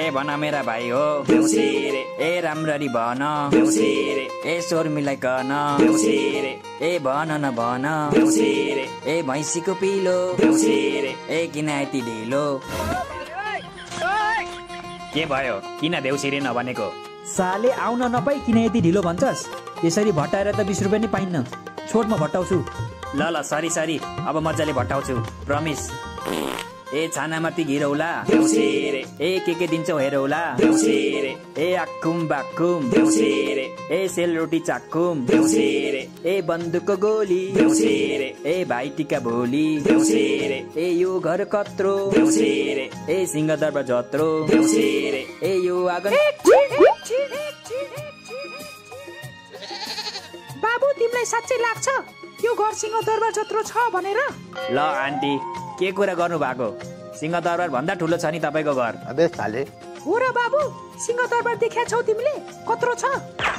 ए भन मेरा भाइ हो देउसी रे, ए राम्ररी भन देउसी रे, ए स्वर मिलाइकन देउसी रे, ए भन न भन देउसी रे, ए भैँसीको पिलो देउसी रे, ए किन यति ढिलो। के भयो किन देउसी रे नभनेको? साले आउन नपाई किन यति ढिलो भन्छस्? यसरी भट्टाएर त 20 रुपियाँ नि पाइन्न। छोड म भट्टाउँछु। ल सरी अब मजाले भट्टाउँछु प्रमिस। ए छानामाथि घिरौला देउसी रे, ए के दिन्छौ हेरौला देउसी रे, ए आक्कुम बाक्कुम देउसी रे, ए सेलरोटी चाक्कुम देउसी रे, ए बन्दुकको गोली देउसी रे, ए भाइटिका भोली देउसी रे, ए यो घर कत्रो देउसी रे, ए सिंहदरबार जत्रो देउसी रे, ए यो आँगन। बाबु तिमीलाई साँच्चै लाग्छ यो घर सिंहदरबार जत्रो छ भनेर? ल आन्टी के कुरा गर्नु भएको? सिंहदरबार भन्दा ठुलो छ नि तपाईको घर। अबे साले हो र बाबु, सिंहदरबार देख्या छौ तिमीले? कत्रो छ?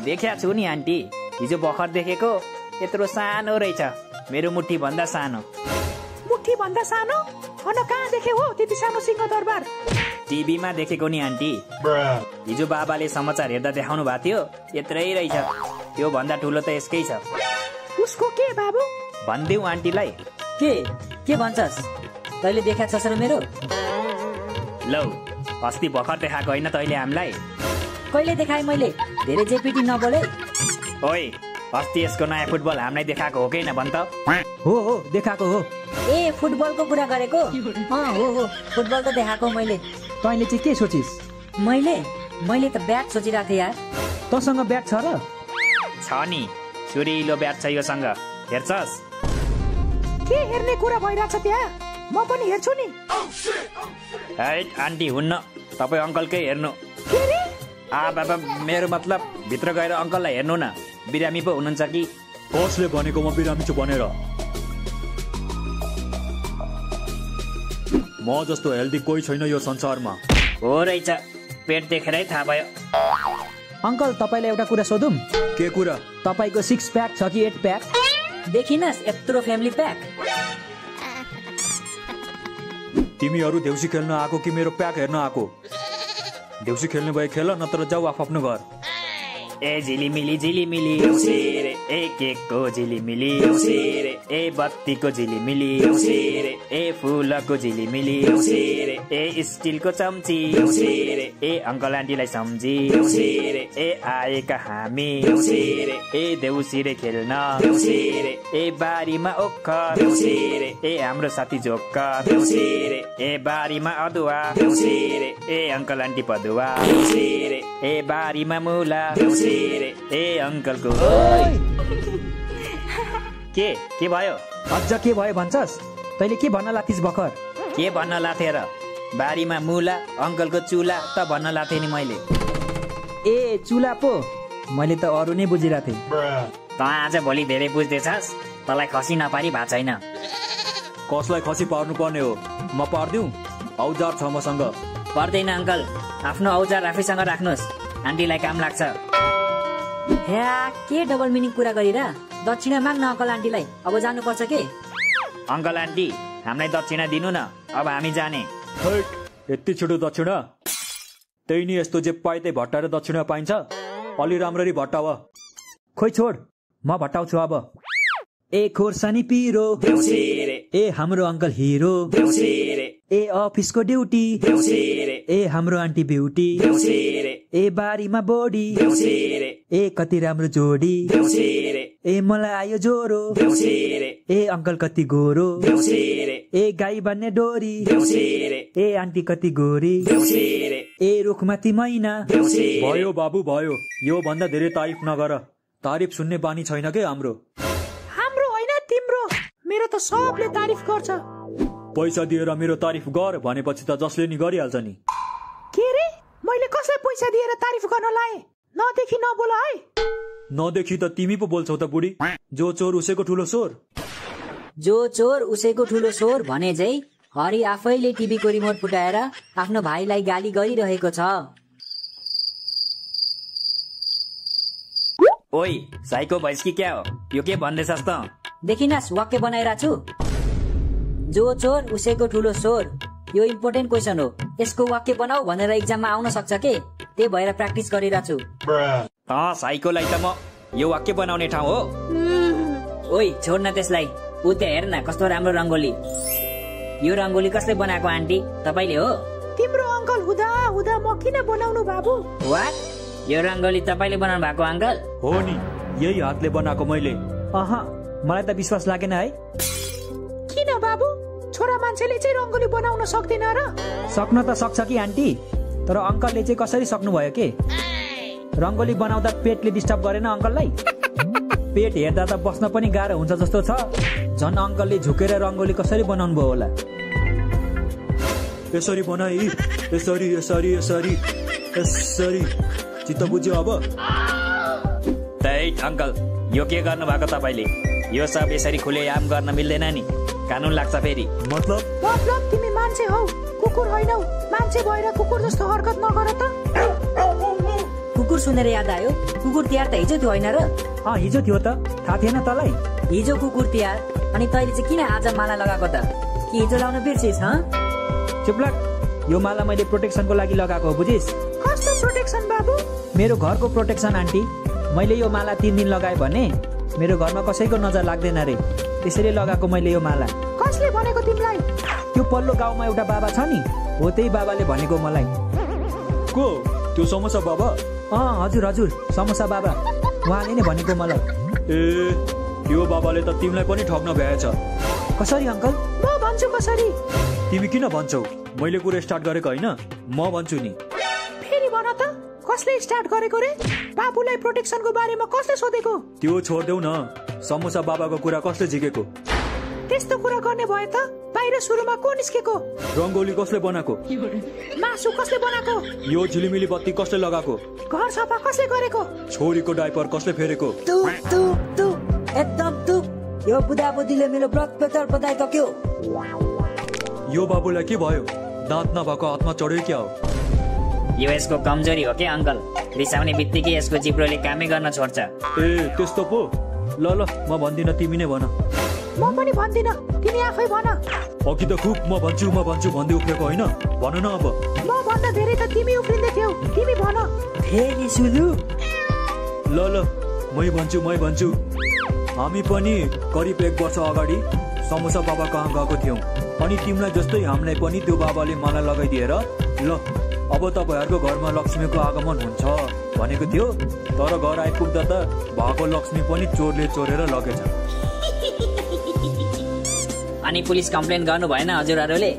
देख्या छु नि आन्टी, हिजो भर्खर देखेको। यत्रो सानो रहेछ, मेरो मुट्ठी भन्दा सानो। मुट्ठी भन्दा सानो? अन कहाँ देखे हो त्यति सानो सिंहदरबार? टिभीमा देखेको नि आन्टी। हिजो बाबाले समाचार हेर्दा देखाउनु भएको थियो, यत्रै रहेछ। त्यो भन्दा ठुलो त यसकै छ। उसको के बाबु? भन्देऊ आन्टीलाई। के भन्छस्? तैले देखा छस् र मेरो? लौ अस्ति भर्खर देखाएको होइन तैले हामीलाई? कहिले देखाए मैले? धेरै जेपिटी नबोले। ओइ अस्ति यसको नयाँ फुटबल हामीलाई देखाएको हो कि न भन् त? हो देखाएको हो। ए फुटबलको कुरा गरेको? हो फुटबल त देखाएको मैले। तैँले चाहिँ के सोचिस्? मैले त ब्याट सोचिरहेको थिएँ यार। तँसँग ब्याट छ र? छ नि, सुरिलो ब्याट छ योसँग। हेर्छस्? के हेर्ने कुरा भइरहेछ त्यहाँ? म पनि हेर्छु नि। हैट आन्टी हुन्न, तपाईँ अङ्कलकै हेर्नु। के रे? बाबा मेरो मतलब भित्र गएर अङ्कललाई हेर्नु न, बिरामी पो हुनुहुन्छ कि? कसले भनेको म बिरामी छु भनेर? म जस्तो हेल्दी कोही छैन यो संसारमा। हो रहेछ, पेट देखेरै थाहा भयो। अङ्कल तपाईँलाई एउटा कुरा सोधौँ? के कुरा? तपाईँको 6 प्याक छ कि 8 प्याक? देखिनस् यत्रो फ्यामिली प्याक? तिमीहरू देउसी खेल्न आएको कि मेरो प्याक हेर्न आएको? देउसी खेल्ने भए खेल, नत्र जाऊ आफ्नो घर। ए झिलिमिली झिलिमिली देउसी रे, ए केकको झिलिमिली देउसी रे, ए बत्तीको झिलिमिली देउसी रे, ए फुलको झिलिमिली देउसी रे, ए स्टिलको चम्ची देउसी रे, ए अङ्कल आन्टीलाई सम्झी देउसी रे, ए आएका हामी देउसी रे, ए देउसी रे खेल्न देउसी रे, ए बारीमा ओख देउसी रे, ए हाम्रो साथी जोक्क देउसी रे, ए बारीमा अदुवा देउसी रे, ए अङ्कल आन्टी पदुवा देउसी रे, ए बारीमा मुला देउसी रे, ए अङ्कलको। के भयो? अझ के भयो भन्छस्? तैँले के भन्न लाथिस् भर्खर? के भन्न लाथे र? बारीमा मुला अङ्कलको चुला त भन्न लाथे नि मैले। ए चुला पो, मैले त अरू नै बुझिरहेको थिएँ। त आज भोलि धेरै बुझ्दैछस्, तँलाई खसी नपारी भएको छैन। कसलाई खसी पार्नु पर्ने हो? म पार्दिउँ? औजार छ मसँग। पर्दैन अङ्कल, आफ्नो औजार आफैसँग राख्नुहोस्, आन्टीलाई काम लाग्छ। ह्या के डबल मिनिङ कुरा गरिरा? दक्षिणा माग्न अङ्कल आन्टीलाई, अब जानुपर्छ के? अङ्कल आन्टी हामीलाई दक्षिणा दिनु न, अब हामी जाने। यति छिटो दक्षिणा? त्यही नि यस्तो जे पाए त्यही भट्टाएर दक्षिणा पाइन्छ? अलि राम्ररी भट्टाव। खोइ छोड, म भट्टाउँछु अब। ए खोर्सानी पिरो देउसी रे, ए हाम्रो अङ्कल हिरो देउसी रे, ए अफिसको ड्युटी देउसी रे, ए हाम्रो आन्टी ब्युटी देउसी रे, ए बारीमा बोडी देउसी रे, ए कति राम्रो जोडी देउसी रे, ए मलाई आयो ज्वरो देउसी रे, ए अङ्कल कति गोरो देउसी रे, ए गाई बन्ने डोरी देउसी रे, ए आन्टी कति गोरी देउसी रे, ए रुखमाथि मैना। देउसी भयो बाबु भयो, यो भन्दा धेरै तारिफ नगर। तारिफ सुन्ने बानी छैन के हाम्रो? हाम्रो होइन तिम्रो, मेरो त सबले तारिफ गर्छ। पैसा दिएर मेरो तारिफ गर भनेपछि त जसले नि गरिहाल्छ नि। के रे? मैले कसलाई पैसा दिएर तारिफ गर्न लाए? नदेखि नबोल है। नदेखि त तिमी पो बोल्छौ त बुढी। जो चोर उसैको ठुलो सोर। जो चोर उसैको ठुलो सोर भने चाहिँ हरि आफैले टिभीको रिमोट फुटाएर आफ्नो भाइलाई गाली गरिरहेको छ। ओइ साइको भैँस कि क्या हो? यो के भन्दैछस् त? देखिनस् वाक्य बनाइरहेको छु। जो चोर उसैको ठुलो सोर, यो इम्पोर्टेन्ट क्वेसन हो। यसको वाक्य बनाऊ भनेर इक्जाममा आउन सक्छ के, त्यही भएर प्र्याक्टिस गरिरहेछु। साइकोलाई त म यो वाक्य बनाउने ठाउँ हो। ओइ छोड न त्यसलाई, ऊ त्यहाँ हेर न कस्तो राम्रो रङ्गोली। यो रङ्गोली कसले बनाएको आन्टी, तपाईँले हो? तिम्रो अङ्कल हुँदा हुँदा म किन बनाउनु बाबु? वाट, यो रङ्गोली तपाईँले बनाउनु भएको अङ्कल? हो नि, यही हातले बनाएको मैले। मलाई त विश्वास लागेन है। किन बाबु, छोरा मान्छेले चाहिँ रङ्गोली बनाउन सक्दैन र? सक्न त सक्छ कि आन्टी, तर अङ्कलले चाहिँ कसरी सक्नुभयो के? रङ्गोली बनाउँदा पेटले डिस्टर्ब गरेन अङ्कललाई? पेट हेर्दा त बस्न पनि गाह्रो हुन्छ जस्तो छ। झन् अङ्कलले झुकेर रङ्गोली कसरी बनाउनु भयो होला? यसरी बनाई, यसरी यसरी यसरी यसरी। चित्त बुझ्यो अब? त्यही अङ्कल, यो के गर्नु भएको तपाईँले? यो सब यसरी खुलेआम गर्न मिल्दैन नि, कानुन लाग्छ फेरि। मतलब तिमी मान्छे हौ, कुकुर होइनौ। मान्छे भएर कुकुर जस्तो हरकत नगर त। कुकुर सुनेर याद आयो, कुकुर तिहार त हिजो थियो होइन र? हिजो थियो त, थाहा थिएन तँलाई? हिजो कुकुर तिहार, अनि तैँले चाहिँ किन आज माला लगाएको त? कि हिजो लाउन बिर्सिस्? चुप्लाक, यो माला मैले प्रोटेक्सनको लागि लगाएको हो, बुझिस्? कस्तो प्रोटेक्सन बाबु? मेरो घरको प्रोटेक्सन आन्टी। मैले यो माला 3 दिन लगाएँ भने मेरो घरमा कसैको नजर लाग्दैन रे, त्यसैले लगाएको मैले यो माला। कसले भनेको तिमीलाई? त्यो पल्लो गाउँमा एउटा बाबा छ नि, हो त्यही बाबाले भनेको मलाई। को? त्यो समोसा बाबा? हजुर हजुर, समोसा बाबा, उहाँले नै भनेको मलाई। ए, यो बाबाले त तिमीलाई पनि ठग्न भ्याएछ। कसरी अङ्कल? म भन्छु कसरी। तिमी किन भन्छौ? मैले कुरा स्टार्ट गरेको होइन, म भन्छु नि। फेरि भन त, कसले स्टार्ट गरेको रे? बाबुलाई प्रोटेक्सनको बारेमा कसले सोधेको? त्यो छोड्देऊ न, समोसा बाबाको कुरा कसले झिकेको? त्यस्तो कुरा गर्ने भए त बाहिर सुरुमा को निस्केको? रङ्गोली कसले बनाएको? मासु कसले बनाएको? यो झिलिमिली बत्ती कसले लगाएको? घर सफा कसले गरेको? छोरीको डाइपर कसले फेरेको? एकदम तु। यो बुढाबुढीले मेरो ब्लड प्रेसर बढाइ सक्यो। यो बाबुलाई के भयो? दाँत नभएको हातमा चढ्यो क्या हो? यो यसको कमजोरी हो के अङ्कल? रिसाउने बित्तिकै यसको जिब्रोले कामै गर्न छोड्छ। ए, त्यस्तो पो? ल ल, म भन्दिनँ, तिमी नै भन। म पनि भन्दिनँ, तिमी आफै भन। अघि त खुब म भन्छु भन्दै उफ्रेको होइन, भन न अब। म भन्दा धेरै त तिमी उफ्रिँदै थियौ, तिमी भन। फेरि सुरु। ल ल, मै भन्छु। हामी पनि करिब 1 वर्ष अगाडि समोसा बाबा कहाँ गएको थियौँ, अनि तिमीलाई जस्तै हामीलाई पनि त्यो बाबाले माला लगाइदिएर ल अब तपाईँहरूको घरमा लक्ष्मीको आगमन हुन्छ भनेको थियो। तर घर आइपुग्दा त भएको लक्ष्मी पनि चोरले चोरेर लगेछ। अनि पुलिस कम्प्लेन गर्नु भएन हजुरहरूले?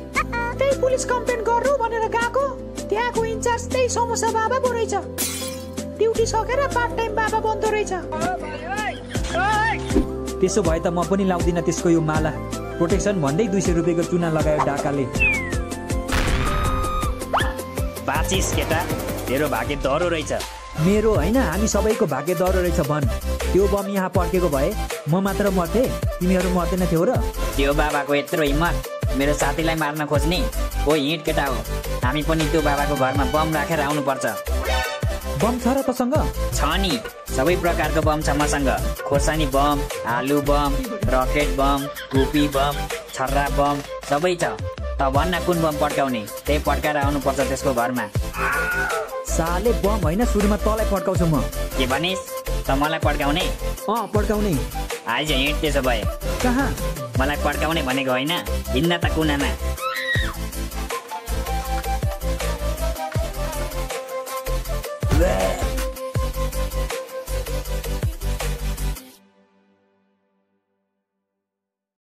त्यही पुलिस कम्प्लेन गर्नु भनेर गएको, त्यहाँको इन्चार्ज त्यही समोसा बाबा पो रहेछ। ड्युटी सकेर पार्ट टाइम बाबा बन्दो रहेछ। त्यसो भए त म पनि लाउँदिनँ त्यसको यो माला। प्रोटेक्सन भन्दै 200 रुपियाँको चुना लगायो डाकाले। बाचिस केटा, तेरो भाग्य दह्रो रहेछ। मेरो होइन, हामी सबैको भाग्य दह्रो रहेछ भन। त्यो बम यहाँ पड्केको भए म मात्र मर्थे, तिमीहरू मर्दैन थियौ र? त्यो बाबाको यत्रो हिम्मत, मेरो साथीलाई मार्न खोज्ने? ओ हिँड केटा हो, हामी पनि त्यो बाबाको घरमा बम राखेर आउनुपर्छ। बम छ र तसँग? छ नि, सबै प्रकारको बम छ मसँग। खोर्सानी बम, आलु बम, रकेट बम, टोपी बम, छर्रा बम, सबै छ। त भन्न कुन बम पड्काउने, त्यही पड्काएर आउनुपर्छ त्यसको घरमा। साले बम होइन, सुरुमा तँलाई पड्काउँछु म। के भनिस्? त मलाई पड्काउने? पड्काउने। आइज हिँड त्यसो भए। कहाँ? मलाई पड्काउने भनेको होइन, हिँड्न त कुनामा।